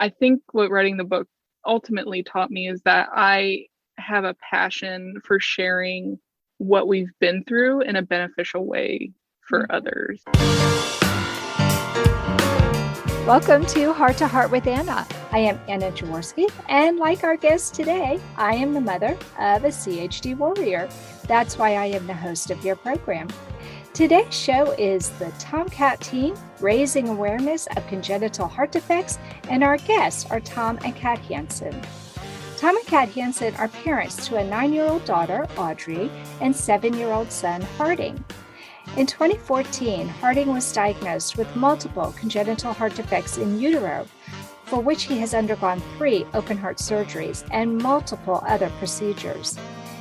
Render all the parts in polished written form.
I think what writing the book ultimately taught me is that I have a passion for sharing what we've been through in a beneficial way for others. Welcome to Heart with Anna. I am Anna Jaworski, and like our guest today, I am the mother of a CHD warrior. That's why I am the host of your program. Today's show is the Tomcat team raising awareness of congenital heart defects, and our guests are Tom and Kat Hansen. Tom and Kat Hansen are parents to a 9-year-old daughter, Audrey, and 7-year-old son, Harding. In 2014, Harding was diagnosed with multiple congenital heart defects in utero, for which he has undergone 3 open heart surgeries and multiple other procedures.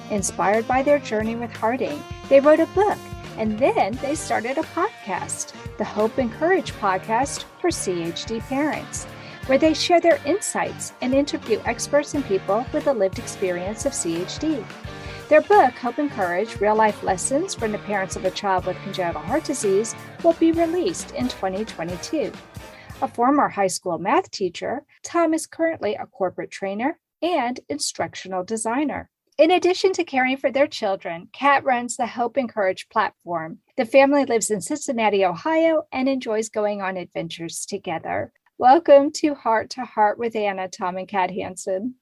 Inspired by their journey with Harding, they wrote a book, and then they started a podcast, the Hope and Courage podcast for CHD Parents, where they share their insights and interview experts and people with a lived experience of CHD. Their book, Hope and Courage, Real-Life Lessons from the Parents of a Child with Congenital Heart Disease, will be released in 2022. A former high school math teacher, Tom is currently a corporate trainer and instructional designer. In addition to caring for their children, Kat runs the Hope and Courage platform. The family lives in Cincinnati, Ohio, and enjoys going on adventures together. Welcome to Heart with Anna, Tom and Kat Hansen.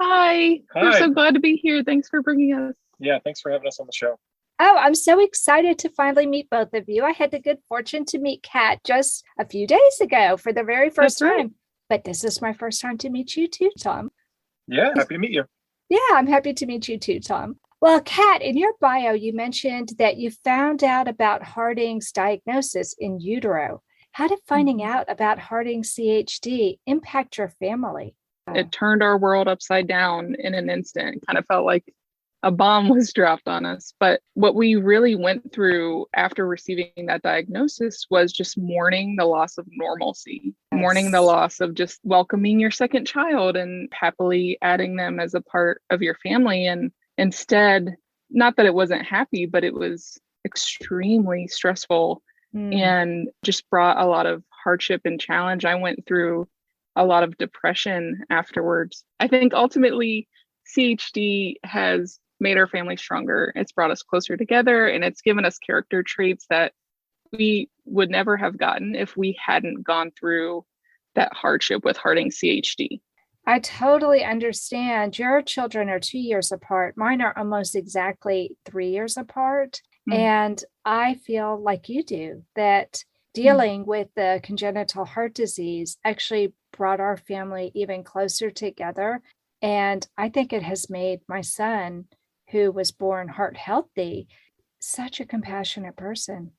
Hi, we're so glad to be here. Thanks for bringing us. Yeah, thanks for having us on the show. Oh, I'm so excited to finally meet both of you. I had the good fortune to meet Kat just a few days ago for the very first time. But this is my first time to meet you too, Tom. Yeah, happy to meet you. Yeah, I'm happy to meet you too, Tom. Well, Kat, in your bio, you mentioned that you found out about Harding's diagnosis in utero. How did finding out about Harding's CHD impact your family? It turned our world upside down in an instant. It kind of felt like a bomb was dropped on us. But what we really went through after receiving that diagnosis was just mourning the loss of normalcy, mourning the loss of just welcoming your second child and happily adding them as a part of your family. And instead, not that it wasn't happy, but it was extremely stressful and just brought a lot of hardship and challenge. I went through a lot of depression afterwards. I think ultimately CHD has made our family stronger. It's brought us closer together, and it's given us character traits that we would never have gotten if we hadn't gone through that hardship with Harding CHD. I totally understand. Your children are 2 years apart. Mine are almost exactly 3 years apart. And I feel like you do, that dealing with the congenital heart disease actually brought our family even closer together. And I think it has made my son, who was born heart healthy, such a compassionate person.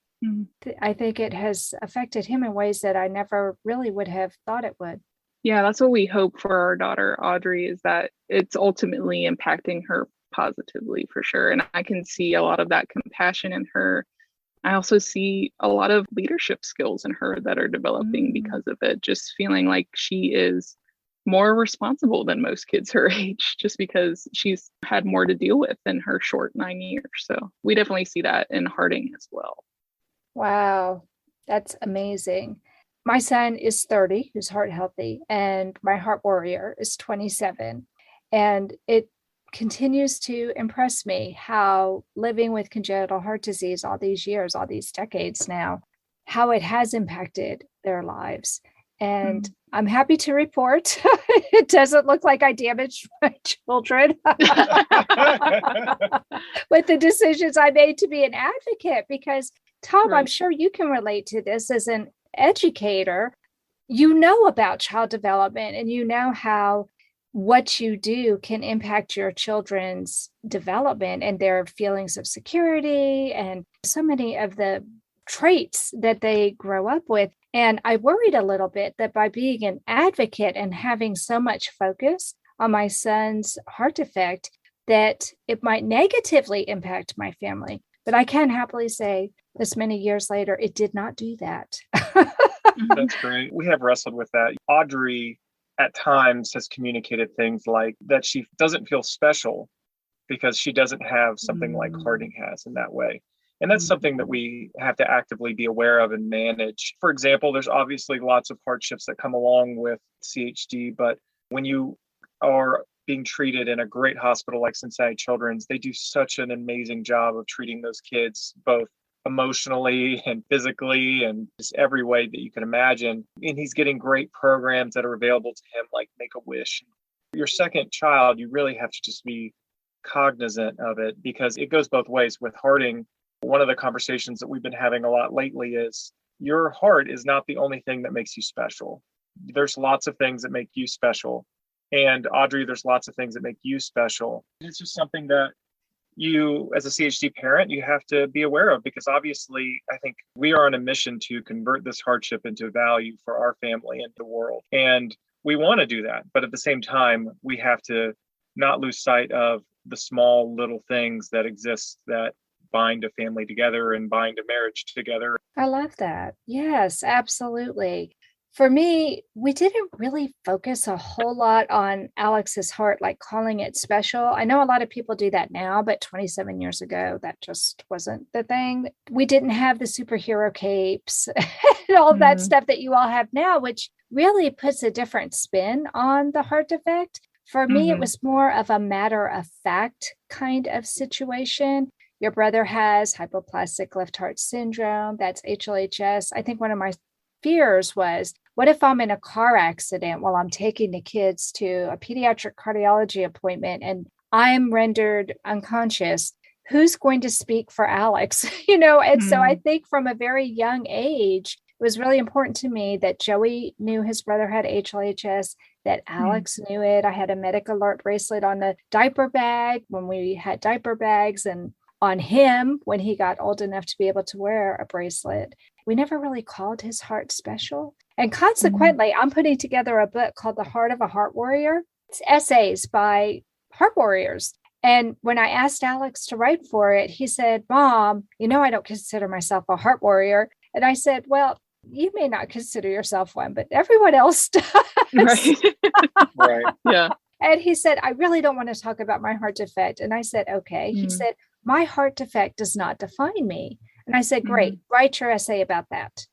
I think it has affected him in ways that I never really would have thought it would. Yeah, that's what we hope for our daughter, Audrey, is that it's ultimately impacting her positively for sure. And I can see a lot of that compassion in her. I also see a lot of leadership skills in her that are developing because of it, just feeling like she is more responsible than most kids her age, just because she's had more to deal with in her short 9 years. So we definitely see that in Harding as well. Wow, that's amazing. My son is 30, who's heart healthy, and my heart warrior is 27. And it continues to impress me how living with congenital heart disease all these years, all these decades now, how it has impacted their lives. And I'm happy to report it doesn't look like I damaged my children with the decisions I made to be an advocate, because Tom, I'm sure you can relate to this as an educator. You know about child development, and you know how what you do can impact your children's development and their feelings of security and so many of the traits that they grow up with. And I worried a little bit that by being an advocate and having so much focus on my son's heart defect, that it might negatively impact my family. But I can happily say this many years later, it did not do that. That's great. We have wrestled with that. Audrey at times has communicated things like that she doesn't feel special because she doesn't have something like Harding has in that way. And that's something that we have to actively be aware of and manage. For example, there's obviously lots of hardships that come along with CHD, but when you are being treated in a great hospital like Cincinnati Children's, they do such an amazing job of treating those kids, both emotionally and physically and just every way that you can imagine. And he's getting great programs that are available to him, like Make-A-Wish. Your second child, you really have to just be cognizant of it because it goes both ways. With hearting, one of the conversations that we've been having a lot lately is your heart is not the only thing that makes you special. There's lots of things that make you special. And Audrey, there's lots of things that make you special. It's just something that you, as a CHD parent, you have to be aware of because obviously, I think we are on a mission to convert this hardship into value for our family and the world. And we want to do that. But at the same time, we have to not lose sight of the small little things that exist that bind a family together and bind a marriage together. I love that. Yes, absolutely. For me, we didn't really focus a whole lot on Alex's heart, like calling it special. I know a lot of people do that now, but 27 years ago, that just wasn't the thing. We didn't have the superhero capes and all that stuff that you all have now, which really puts a different spin on the heart defect. For me, it was more of a matter of fact kind of situation. Your brother has hypoplastic left heart syndrome. That's HLHS. I think one of my fears was, what if I'm in a car accident while I'm taking the kids to a pediatric cardiology appointment and I'm rendered unconscious? Who's going to speak for Alex? And so I think from a very young age, it was really important to me that Joey knew his brother had HLHS, that Alex knew it. I had a medic alert bracelet on the diaper bag when we had diaper bags and on him when he got old enough to be able to wear a bracelet. We never really called his heart special. And consequently, I'm putting together a book called The Heart of a Heart Warrior. It's essays by heart warriors. And when I asked Alex to write for it, he said, Mom, I don't consider myself a heart warrior. And I said, well, you may not consider yourself one, but everyone else does. Right. Yeah. And he said, I really don't want to talk about my heart defect. And I said, okay. He said, my heart defect does not define me. And I said, great, write your essay about that.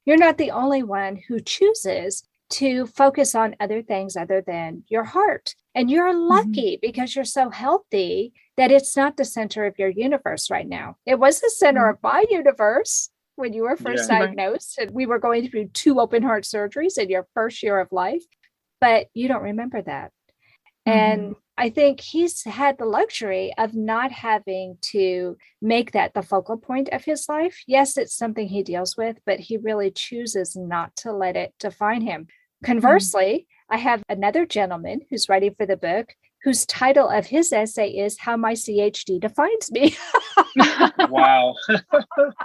You're not the only one who chooses to focus on other things other than your heart. And you're lucky because you're so healthy that it's not the center of your universe right now. It was the center of my universe when you were first diagnosed. And we were going through 2 open heart surgeries in your first year of life, but you don't remember that. And I think he's had the luxury of not having to make that the focal point of his life. Yes, it's something he deals with, but he really chooses not to let it define him. Conversely, I have another gentleman who's writing for the book, whose title of his essay is How My CHD Defines Me. Wow.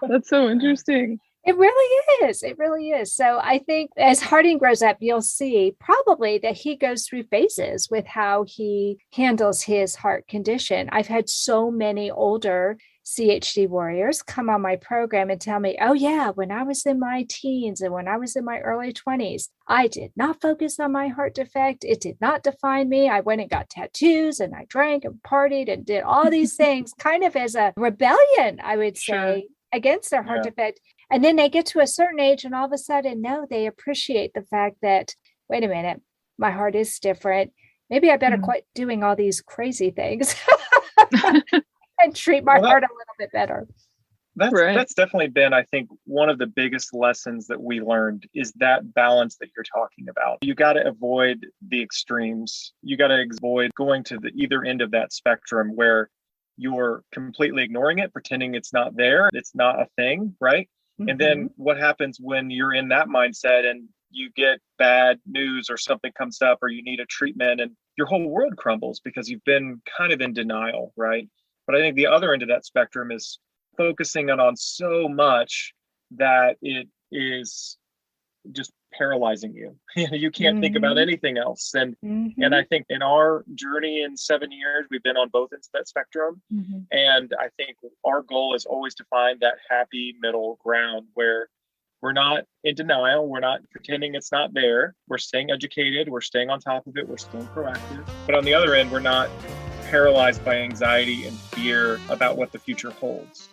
That's so interesting. It really is. It really is. So I think as Harding grows up, you'll see probably that he goes through phases with how he handles his heart condition. I've had so many older CHD warriors come on my program and tell me, oh yeah, when I was in my teens and when I was in my early 20s, I did not focus on my heart defect. It did not define me. I went and got tattoos and I drank and partied and did all these things kind of as a rebellion, I would say, against their heart defect. And then they get to a certain age and all of a sudden, no, they appreciate the fact that, wait a minute, my heart is different. Maybe I better quit doing all these crazy things and treat my heart a little bit better. That's definitely been, I think, one of the biggest lessons that we learned is that balance that you're talking about. You got to avoid the extremes. You got to avoid going to the either end of that spectrum where you're completely ignoring it, pretending it's not there. It's not a thing, right? And then what happens when you're in that mindset and you get bad news or something comes up or you need a treatment and your whole world crumbles because you've been kind of in denial, right? But I think the other end of that spectrum is focusing on so much that it is just paralyzing you. You can't think about anything else. And I think in our journey in 7 years, we've been on both ends of that spectrum. And I think our goal is always to find that happy middle ground where we're not in denial. We're not pretending it's not there. We're staying educated. We're staying on top of it. We're staying proactive. But on the other end, we're not paralyzed by anxiety and fear about what the future holds.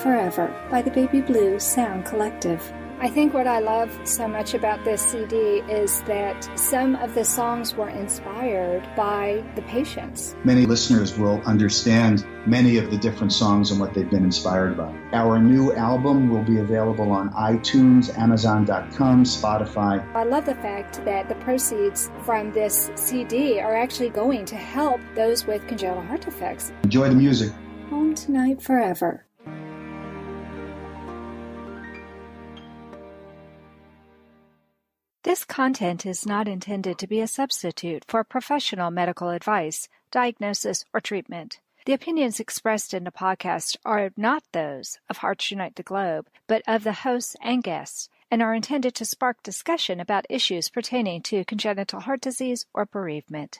Forever by the Baby Blue Sound Collective. I think what I love so much about this CD is that some of the songs were inspired by the patients. Many listeners will understand many of the different songs and what they've been inspired by. Our new album will be available on iTunes, Amazon.com, Spotify. I love the fact that the proceeds from this CD are actually going to help those with congenital heart defects. Enjoy the music. Home Tonight Forever. This content is not intended to be a substitute for professional medical advice, diagnosis, or treatment. The opinions expressed in the podcast are not those of Hearts Unite the Globe, but of the hosts and guests, and are intended to spark discussion about issues pertaining to congenital heart disease or bereavement.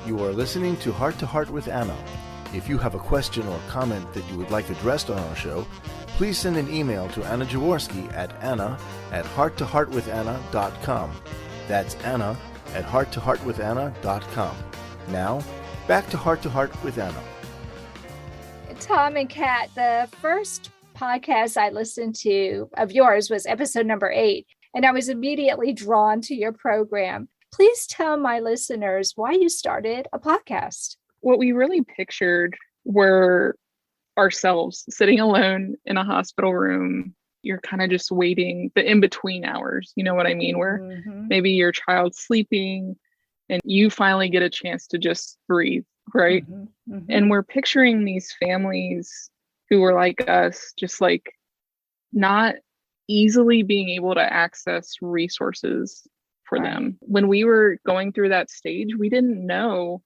You are listening to Heart with Anna. If you have a question or comment that you would like addressed on our show, please send an email to Anna Jaworski at anna@hearttoheartwithanna.com. That's anna@hearttoheartwithanna.com. Now, back to Heart with Anna. Tom and Kat, the first podcast I listened to of yours was episode number 8, and I was immediately drawn to your program. Please tell my listeners why you started a podcast. What we really pictured were ourselves sitting alone in a hospital room. You're kind of just waiting the in-between hours. You know what I mean? Where maybe your child's sleeping and you finally get a chance to just breathe, right? And we're picturing these families who were like us, just like not easily being able to access resources for them. When we were going through that stage, we didn't know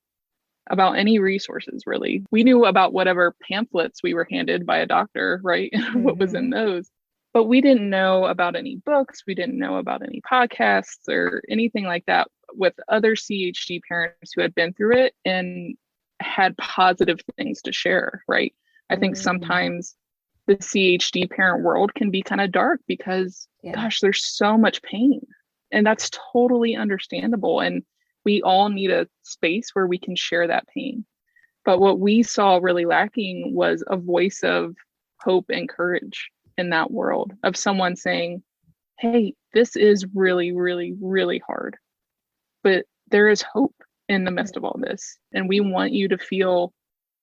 about any resources, really. We knew about whatever pamphlets we were handed by a doctor, right? What was in those. But we didn't know about any books. We didn't know about any podcasts or anything like that with other CHD parents who had been through it and had positive things to share, right? I think sometimes the CHD parent world can be kind of dark because, gosh, there's so much pain. And that's totally understandable. And we all need a space where we can share that pain. But what we saw really lacking was a voice of hope and courage in that world, of someone saying, hey, this is really, really, really hard, but there is hope in the midst of all this. And we want you to feel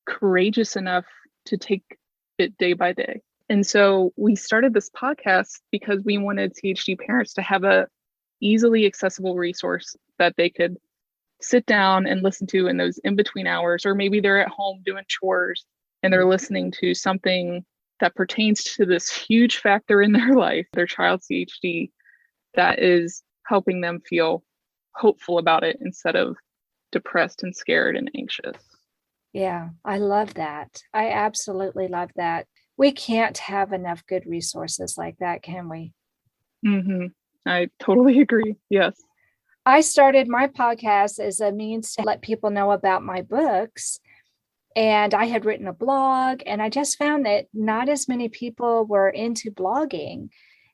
courageous enough to take it day by day. And so we started this podcast because we wanted CHD parents to have a easily accessible resource that they could sit down and listen to in those in-between hours, or maybe they're at home doing chores and they're listening to something that pertains to this huge factor in their life, their child's CHD, that is helping them feel hopeful about it instead of depressed and scared and anxious. Yeah, I love that. I absolutely love that. We can't have enough good resources like that, can we? I totally agree. Yes. I started my podcast as a means to let people know about my books. And I had written a blog, and I just found that not as many people were into blogging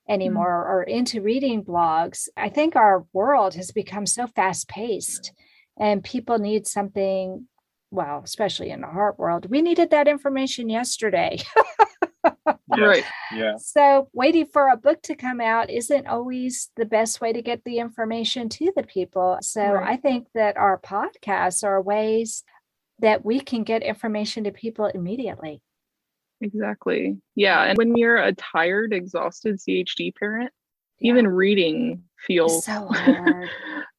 anymore or into reading blogs. I think our world has become so fast-paced, and people need something, well, especially in the heart world. We needed that information yesterday. Right. Yeah. So waiting for a book to come out isn't always the best way to get the information to the people. So I think that our podcasts are ways that we can get information to people immediately. Exactly. Yeah. And when you're a tired, exhausted CHD parent, even reading feels so hard.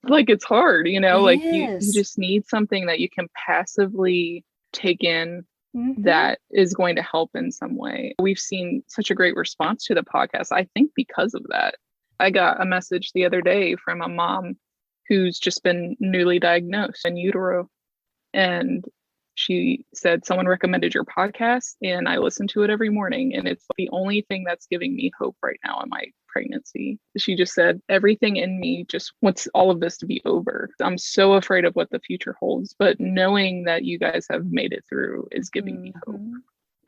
like it's hard, you know, like you is. just need something that you can passively take in that is going to help in some way. We've seen such a great response to the podcast, I think, because of that. I got a message the other day from a mom who's just been newly diagnosed in utero. And she said, someone recommended your podcast and I listen to it every morning. And it's the only thing that's giving me hope right now in my pregnancy. She just said, everything in me just wants all of this to be over. I'm so afraid of what the future holds, but knowing that you guys have made it through is giving me hope.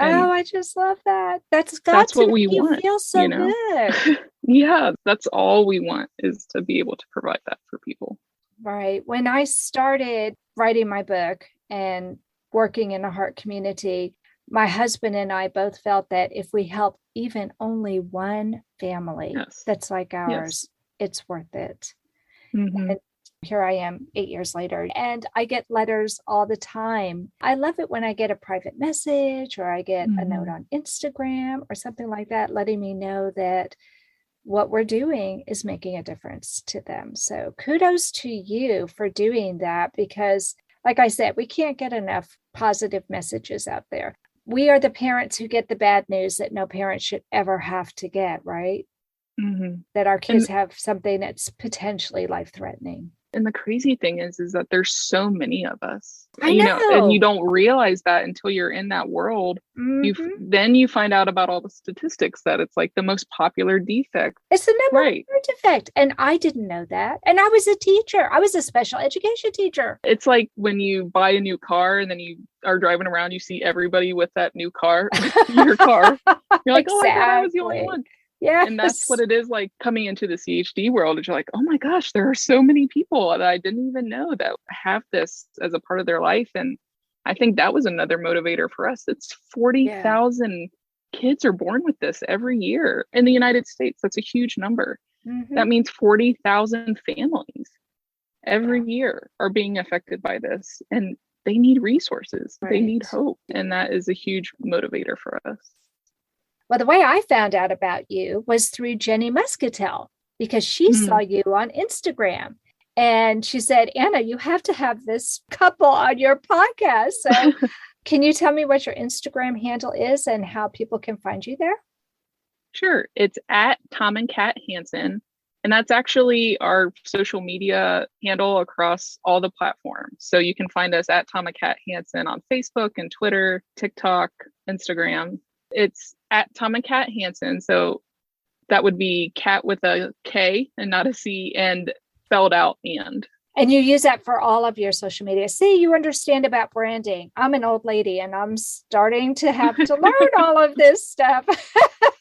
Oh, I just love that. That's what we want. Feel so good. Yeah, that's all we want, is to be able to provide that for people. Right. When I started writing my book and working in the heart community, my husband and I both felt that if we help even only one family that's like ours, it's worth it. Mm-hmm. And here I am 8 years later, and I get letters all the time. I love it when I get a private message or I get a note on Instagram or something like that, letting me know that what we're doing is making a difference to them. So kudos to you for doing that, because like I said, we can't get enough positive messages out there. We are the parents who get the bad news that no parent should ever have to get, right? Mm-hmm. That our kids have something that's potentially life-threatening. And the crazy thing is that there's so many of us. I know. And you don't realize that until you're in that world. Then you find out about all the statistics that it's like the most popular defect. It's the number one defect. And I didn't know that. And I was a teacher. I was a special education teacher. It's like when you buy a new car and then you are driving around, you see everybody with that new car, your car. You're like, oh, I thought I was the only one. Yeah. And that's what it is like coming into the CHD world. You're like, oh my gosh, there are so many people that I didn't even know that have this as a part of their life. And I think that was another motivator for us. It's 40,000 kids are born with this every year in the United States. That's a huge number. Mm-hmm. That means 40,000 families every year are being affected by this. And they need resources. Right. They need hope. And that is a huge motivator for us. Well, the way I found out about you was through Jenny Muscatel, because she saw you on Instagram. And she said, Anna, you have to have this couple on your podcast. So can you tell me what your Instagram handle is and how people can find you there? Sure. It's at Tom and Kat Hansen. And that's actually our social media handle across all the platforms. So you can find us at Tom and Kat Hansen on Facebook and Twitter, TikTok, Instagram. It's at Tom and Kat Hansen. So that would be Kat with a K and not a C, and spelled out and. And you use that for all of your social media. See, you understand about branding. I'm an old lady and I'm starting to have to learn all of this stuff.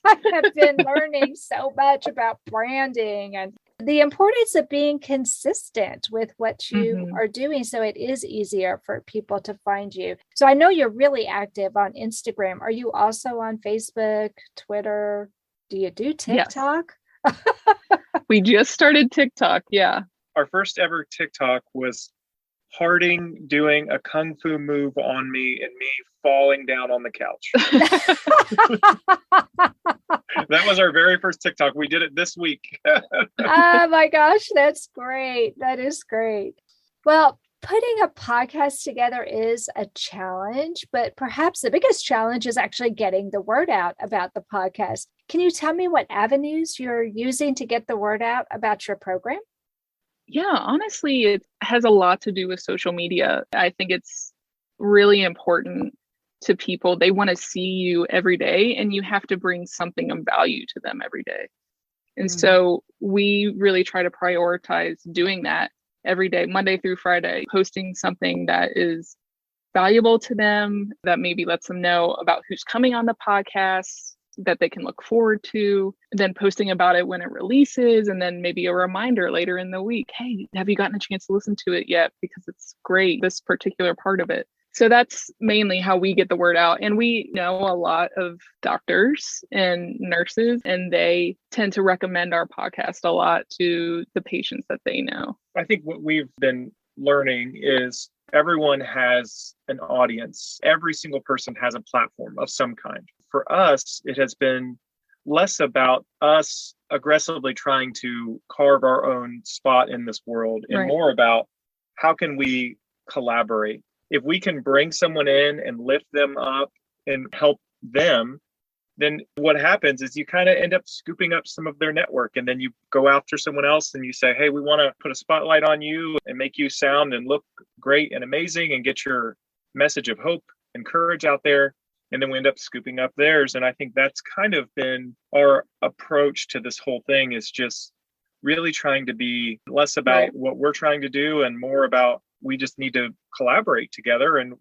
I have been learning so much about branding and the importance of being consistent with what you are doing, so it is easier for people to find you. So I know you're really active on Instagram. Are you also on Facebook, Twitter? Do you do TikTok? Yes. We just started TikTok. Yeah. Our first ever TikTok was Harding doing a kung fu move on me and me falling down on the couch. That was our very first TikTok. We did it this week. Oh my gosh, that's great. That is great. Well, putting a podcast together is a challenge, but perhaps the biggest challenge is actually getting the word out about the podcast. Can you tell me what avenues you're using to get the word out about your program? Yeah, honestly, it has a lot to do with social media. I think it's really important to people. They want to see you every day, and you have to bring something of value to them every day. And so we really try to prioritize doing that every day, Monday through Friday, posting something that is valuable to them, that maybe lets them know about who's coming on the podcast, that they can look forward to, then posting about it when it releases, and then maybe a reminder later in the week, hey, have you gotten a chance to listen to it yet? Because it's great, this particular part of it. So that's mainly how we get the word out. And we know a lot of doctors and nurses, and they tend to recommend our podcast a lot to the patients that they know. I think what we've been learning is everyone has an audience. Every single person has a platform of some kind. For us, it has been less about us aggressively trying to carve our own spot in this world and more about how can we collaborate. If we can bring someone in and lift them up and help them, then what happens is you kind of end up scooping up some of their network, and then you go after someone else and you say, hey, we want to put a spotlight on you and make you sound and look great and amazing and get your message of hope and courage out there. And then we end up scooping up theirs. And I think that's kind of been our approach to this whole thing, is just really trying to be less about what we're trying to do and more about we just need to collaborate together, and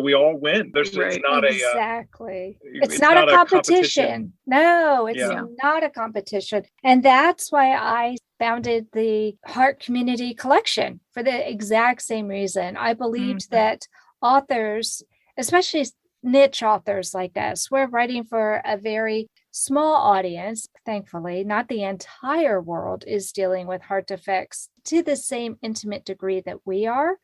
we all win. It's not it's not a competition. No, it's not a competition. And that's why I founded the Heart Community Collection, for the exact same reason. I believed that authors, especially niche authors like us. We're writing for a very small audience, thankfully. Not the entire world is dealing with heart defects to the same intimate degree that we are.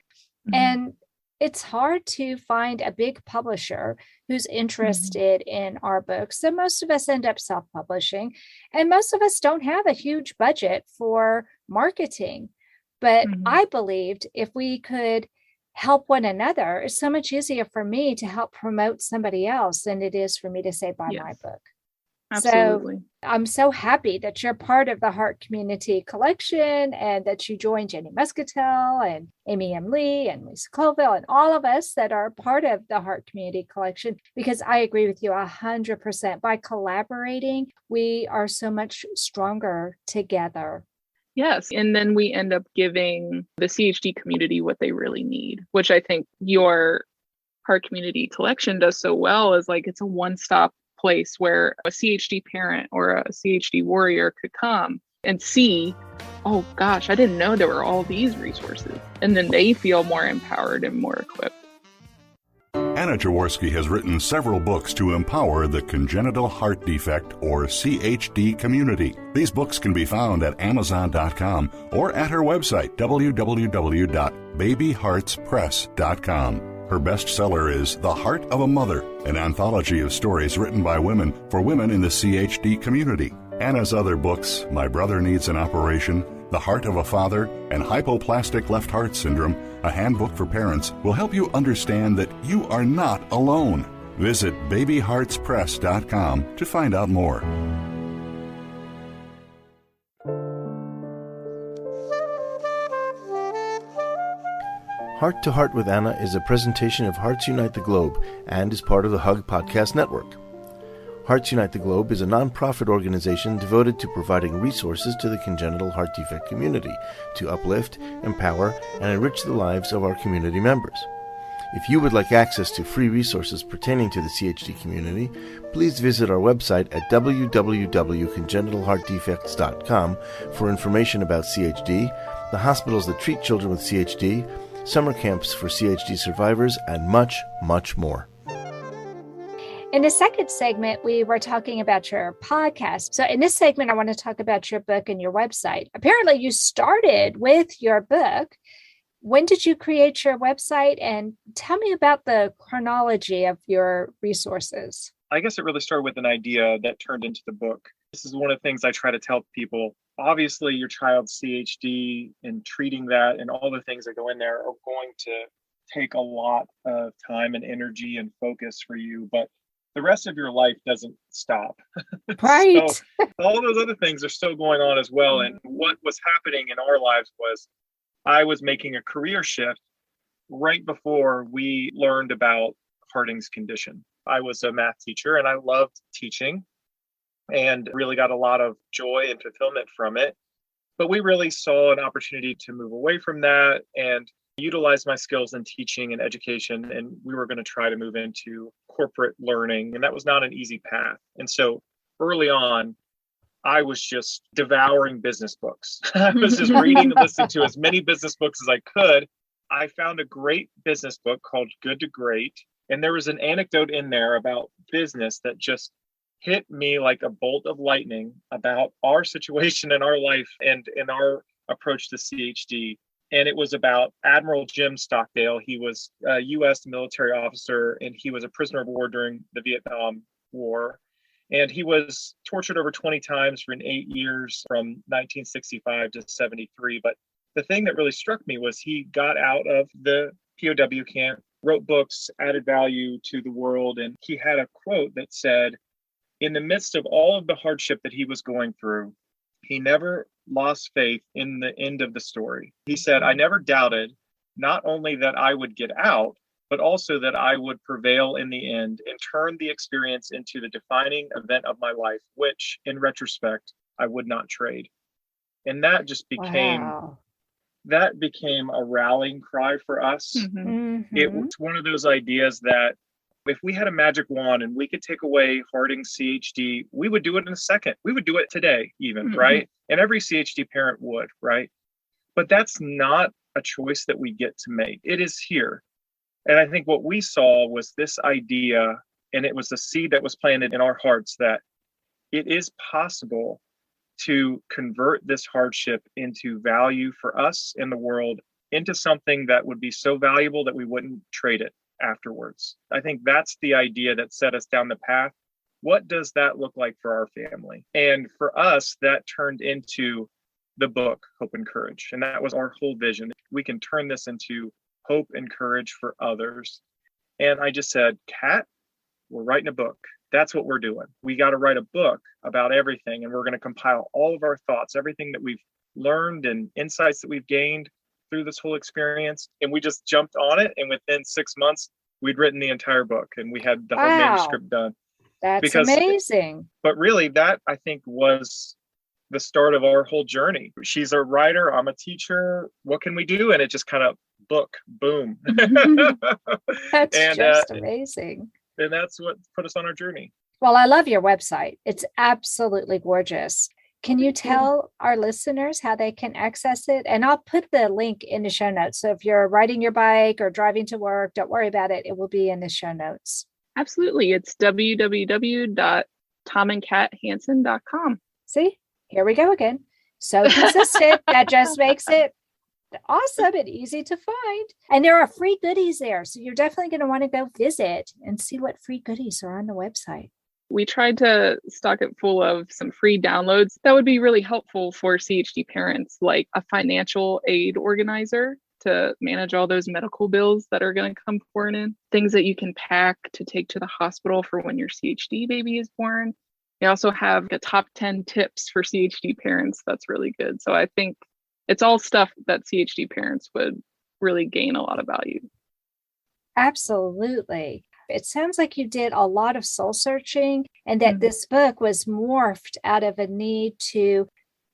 Mhm. And it's hard to find a big publisher who's interested in our books. So most of us end up self-publishing, and most of us don't have a huge budget for marketing. But I believed if we could help one another, it's so much easier for me to help promote somebody else than it is for me to say, buy my book. Absolutely. So I'm so happy that you're part of the Heart Community Collection and that you joined Jenny Muscatel and Amy M. Lee and Lisa Colville and all of us that are part of the Heart Community Collection, because I agree with you 100%. By collaborating, we are so much stronger together. Yes. And then we end up giving the CHD community what they really need, which I think your Heart Community Collection does so well, is like it's a one-stop place where a CHD parent or a CHD warrior could come and see, oh gosh, I didn't know there were all these resources. And then they feel more empowered and more equipped. Anna Jaworski has written several books to empower the congenital heart defect or CHD community. These books can be found at Amazon.com or at her website, www.babyheartspress.com. Her bestseller is The Heart of a Mother, an anthology of stories written by women for women in the CHD community. Anna's other books, My Brother Needs an Operation, The Heart of a Father, and Hypoplastic Left Heart Syndrome, a handbook for parents, will help you understand that you are not alone. Visit babyheartspress.com to find out more. Heart to Heart with Anna is a presentation of Hearts Unite the Globe and is part of the Hug Podcast Network. Hearts Unite the Globe is a non-profit organization devoted to providing resources to the congenital heart defect community to uplift, empower, and enrich the lives of our community members. If you would like access to free resources pertaining to the CHD community, please visit our website at www.congenitalheartdefects.com for information about CHD, the hospitals that treat children with CHD, summer camps for CHD survivors, and much, much more. In the second segment, we were talking about your podcast. So in this segment, I want to talk about your book and your website. Apparently, you started with your book. When did you create your website? And tell me about the chronology of your resources. I guess it really started with an idea that turned into the book. This is one of the things I try to tell people. Obviously, your child's CHD and treating that and all the things that go in there are going to take a lot of time and energy and focus for you, but the rest of your life doesn't stop. Right. So all those other things are still going on as well. And what was happening in our lives was I was making a career shift right before we learned about Harding's condition. I was a math teacher and I loved teaching and really got a lot of joy and fulfillment from it. But we really saw an opportunity to move away from that and utilize my skills in teaching and education. And we were going to try to move into corporate learning. And that was not an easy path. And so early on, I was just devouring business books. I was just reading and listening to as many business books as I could. I found a great business book called Good to Great. And there was an anecdote in there about business that just hit me like a bolt of lightning about our situation in our life and in our approach to CHD. And it was about Admiral Jim Stockdale. He was a U.S. military officer, and he was a prisoner of war during the Vietnam War. And he was tortured over 20 times for 8 years from 1965 to 73. But the thing that really struck me was he got out of the POW camp, wrote books, added value to the world. And he had a quote that said, in the midst of all of the hardship that he was going through, he never lost faith in the end of the story. He said, I never doubted not only that I would get out, but also that I would prevail in the end and turn the experience into the defining event of my life, which in retrospect, I would not trade. And that just became, that became a rallying cry for us. It was one of those ideas that if we had a magic wand and we could take away Harding's CHD, we would do it in a second. We would do it today even, right? And every CHD parent would, right? But that's not a choice that we get to make. It is here. And I think what we saw was this idea, and it was the seed that was planted in our hearts, that it is possible to convert this hardship into value for us in the world, into something that would be so valuable that we wouldn't trade it afterwards. I think that's the idea that set us down the path. What does that look like for our family? And for us, that turned into the book, Hope and Courage. And that was our whole vision. We can turn this into hope and courage for others. And I just said, Kat, we're writing a book. That's what we're doing. We got to write a book about everything. And we're going to compile all of our thoughts, everything that we've learned and insights that we've gained through this whole experience. And we just jumped on it. And within 6 months, we'd written the entire book and we had the whole manuscript done. That's amazing. But really, that I think was the start of our whole journey. She's a writer. I'm a teacher. What can we do? And it just kind of book, boom. That's just amazing. And that's what put us on our journey. Well, I love your website. It's absolutely gorgeous. Can you tell our listeners how they can access it? And I'll put the link in the show notes. So if you're riding your bike or driving to work, don't worry about it. It will be in the show notes. Absolutely. It's www.tomandkathansen.com. See, here we go again. So consistent. That just makes it awesome and easy to find. And there are free goodies there. So you're definitely going to want to go visit and see what free goodies are on the website. We tried to stock it full of some free downloads that would be really helpful for CHD parents, like a financial aid organizer to manage all those medical bills that are going to come pouring in, things that you can pack to take to the hospital for when your CHD baby is born. We also have a top 10 tips for CHD parents. That's really good. So I think it's all stuff that CHD parents would really gain a lot of value. Absolutely. It sounds like you did a lot of soul searching and that this book was morphed out of a need to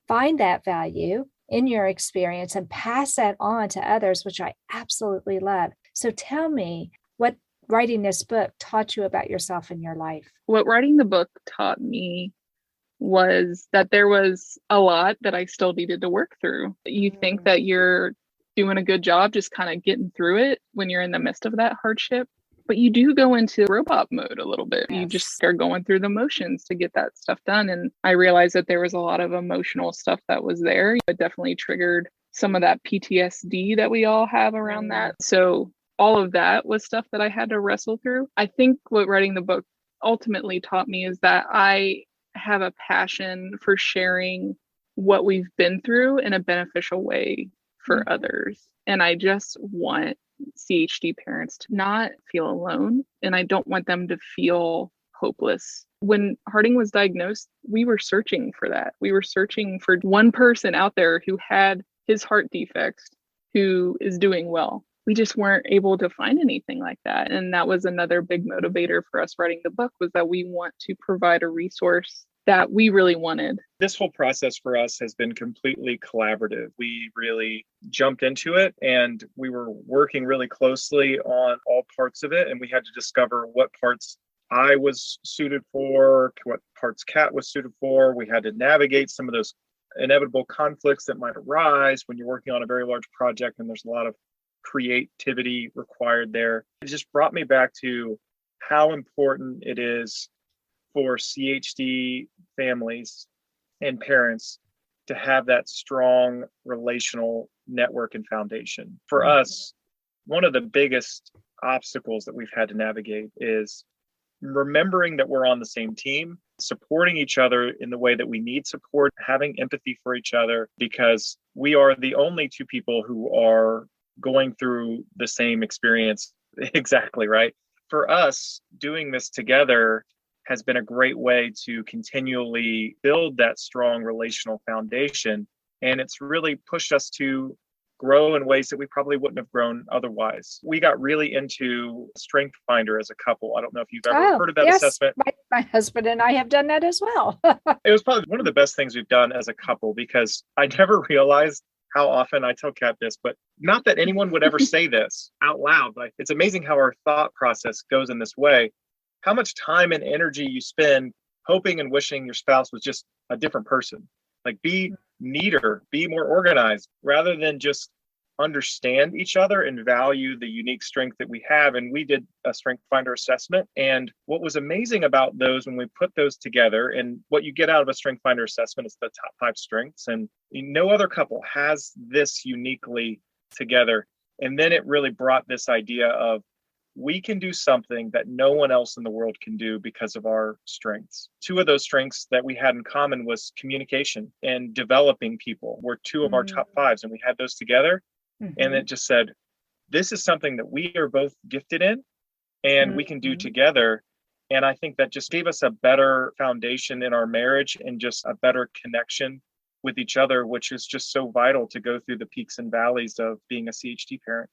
find that value in your experience and pass that on to others, which I absolutely love. So tell me what writing this book taught you about yourself and your life. What writing the book taught me was that there was a lot that I still needed to work through. You think that you're doing a good job just kind of getting through it when you're in the midst of that hardship. But you do go into robot mode a little bit. Yes. You just are going through the motions to get that stuff done. And I realized that there was a lot of emotional stuff that was there. It definitely triggered some of that PTSD that we all have around that. So all of that was stuff that I had to wrestle through. I think what writing the book ultimately taught me is that I have a passion for sharing what we've been through in a beneficial way for others. And I just want CHD parents to not feel alone, and I don't want them to feel hopeless. When Harding was diagnosed, we were searching for that. We were searching for one person out there who had his heart defects, who is doing well. We just weren't able to find anything like that. And that was another big motivator for us writing the book, was that we want to provide a resource that we really wanted. This whole process for us has been completely collaborative. We really jumped into it and we were working really closely on all parts of it. And we had to discover what parts I was suited for, what parts Kat was suited for. We had to navigate some of those inevitable conflicts that might arise when you're working on a very large project and there's a lot of creativity required there. It just brought me back to how important it is for CHD families and parents to have that strong relational network and foundation. For us, one of the biggest obstacles that we've had to navigate is remembering that we're on the same team, supporting each other in the way that we need support, having empathy for each other, because we are the only two people who are going through the same experience. Exactly, right? For us, doing this together has been a great way to continually build that strong relational foundation. And it's really pushed us to grow in ways that we probably wouldn't have grown otherwise. We got really into Strength Finder as a couple. I don't know if you've ever heard of that assessment. My husband and I have done that as well. It was probably one of the best things we've done as a couple, because I never realized how often I tell Kat this, but not that anyone would ever say this out loud, but it's amazing how our thought process goes in this way. How much time and energy you spend hoping and wishing your spouse was just a different person. Like, be neater, be more organized, rather than just understand each other and value the unique strength that we have. And we did a strength finder assessment. And what was amazing about those, when we put those together, and what you get out of a strength finder assessment is the top 5 strengths. And no other couple has this uniquely together. And then it really brought this idea of, we can do something that no one else in the world can do because of our strengths. 2 of those strengths that we had in common was communication and developing people were 2 of our top 5s. And we had those together. And it just said, this is something that we are both gifted in and we can do together. And I think that just gave us a better foundation in our marriage and just a better connection with each other, which is just so vital to go through the peaks and valleys of being a CHD parent.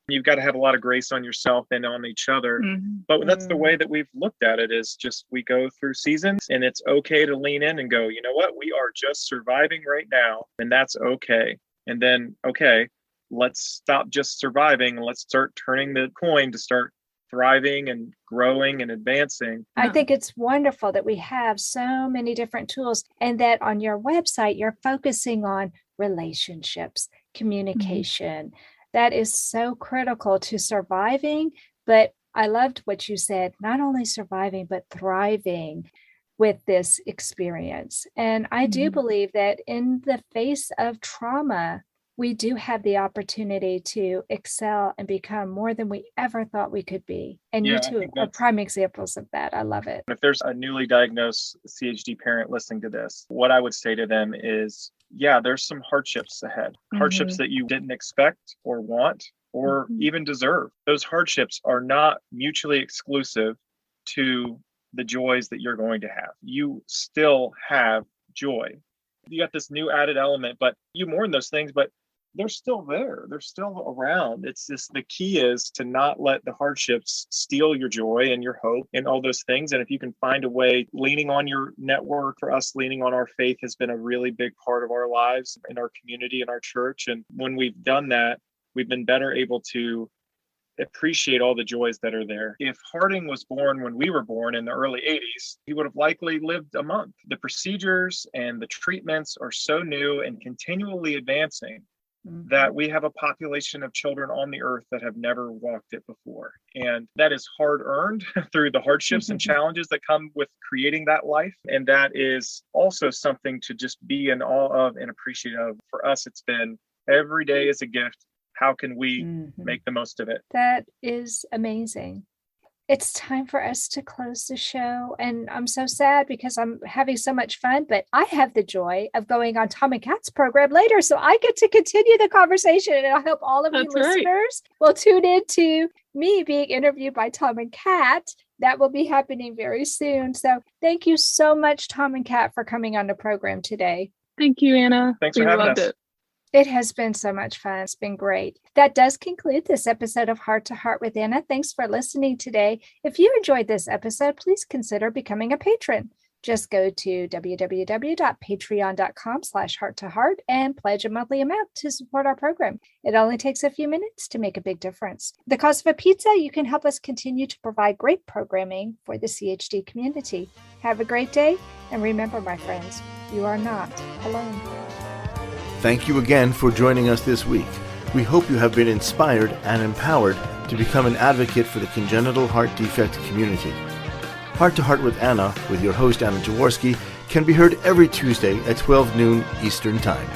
You've got to have a lot of grace on yourself and on each other. But that's the way that we've looked at it, is just we go through seasons and it's okay to lean in and go, you know what, we are just surviving right now. And that's okay. And then, okay, let's stop just surviving and let's start turning the coin to start thriving and growing and advancing. I think it's wonderful that we have so many different tools, and that on your website, you're focusing on relationships, communication. That is so critical to surviving. But I loved what you said, not only surviving, but thriving with this experience. And I do believe that in the face of trauma, we do have the opportunity to excel and become more than we ever thought we could be. And you two are prime examples of that. I love it. If there's a newly diagnosed CHD parent listening to this, what I would say to them is, yeah, there's some hardships ahead, hardships that you didn't expect or want or even deserve. Those hardships are not mutually exclusive to the joys that you're going to have. You still have joy. You got this new added element, but you mourn those things, but they're still there. They're still around. It's just, the key is to not let the hardships steal your joy and your hope and all those things. And if you can find a way, leaning on your network, for us, leaning on our faith has been a really big part of our lives in our community and our church. And when we've done that, we've been better able to appreciate all the joys that are there. If Harding was born when we were born in the early 80s, he would have likely lived a month. The procedures and the treatments are so new and continually advancing that we have a population of children on the earth that have never walked it before. And that is hard earned through the hardships and challenges that come with creating that life. And that is also something to just be in awe of and appreciate of. For us, it's been every day is a gift. How can we make the most of it? That is amazing. It's time for us to close the show. And I'm so sad because I'm having so much fun, but I have the joy of going on Tom and Kat's program later. So I get to continue the conversation, and I hope all of you listeners will tune in to me being interviewed by Tom and Kat. That will be happening very soon. So thank you so much, Tom and Kat, for coming on the program today. Thank you, Anna. Thanks for having us. It has been so much fun. It's been great. That does conclude this episode of Heart to Heart with Anna. Thanks for listening today. If you enjoyed this episode, please consider becoming a patron. Just go to www.patreon.com/heart-to-heart and pledge a monthly amount to support our program. It only takes a few minutes to make a big difference. The cost of a pizza, you can help us continue to provide great programming for the CHD community. Have a great day. And remember, my friends, you are not alone. Thank you again for joining us this week. We hope you have been inspired and empowered to become an advocate for the congenital heart defect community. Heart to Heart with Anna, with your host Anna Jaworski, can be heard every Tuesday at 12 noon Eastern Time.